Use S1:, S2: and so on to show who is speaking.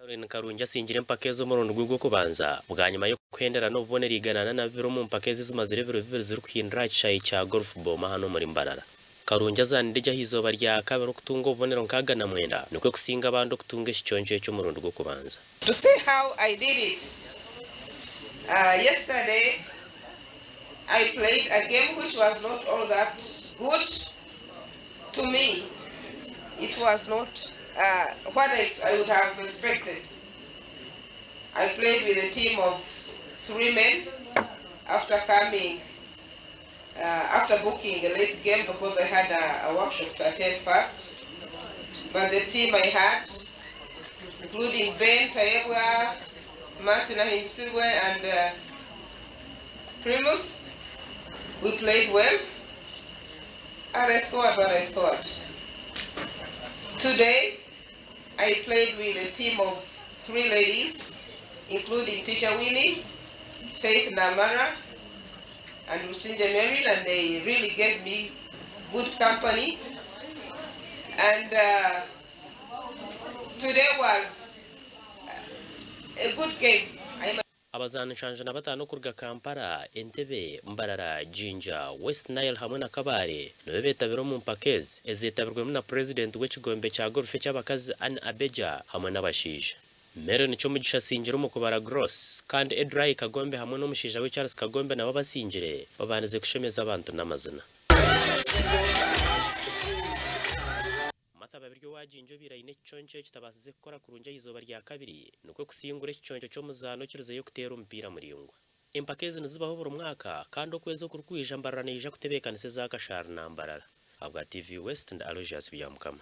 S1: Karunja singira mpake zo murundo rwo kubanza bwa nyuma yo kwendera no bubonera iganana na biro mu mpake zimazire biro ziri kwindra cyayi cya golf boma hano muri Mbarara. Karunja zandeja hizoba rya kabiri kutunga ubonero nkaga na mwenda nuko kusinga abandi kutunga icyonje cyo murundo rwo kubanza.
S2: To see how I did it, yesterday I played a game which was not all that good to me. It was not what I would have expected. I played with a team of 3 men after booking a late game because I had a workshop to attend first. But the team I had, including Ben, Taebwa, Martina Himsilwe, and Primus, we played well, and I scored what I scored. Today, I played with a team of 3 ladies, including Teacher Winnie, Faith Namara, and Lucinda Merrill, and they really gave me good company. And today was a good game.
S1: Abazanishanje na batanu kurga Kampala, Entebbe, Mbarara, Jinja, West Nile hamwe na Kabare no betabiro mu mpakezi ezitabirwe na president w'ikigombe cya golf cy'abakazi Anne Abeja hamwe n'abashije. Mere nicyo mugisha singiro mu kubara Gross kandi Edrai Kagombe hamwe n'umushije we Charles Kagombe nabo basingire babanize kushemeza abantu n'amazina. Babiryo wajinjo birayine cyonje kitabasize gukora kurunja izoba rya kabiri nuko kusingura cyonje cyo muzano kiruze yo kutera umupira muri yungwa. Impakezi nizibaho buri mwaka kandi okwezo kurkwija Mbarara nije kutebekanise za Gashara na Mbarara. Abwa TV West and Aloysius Byamukama.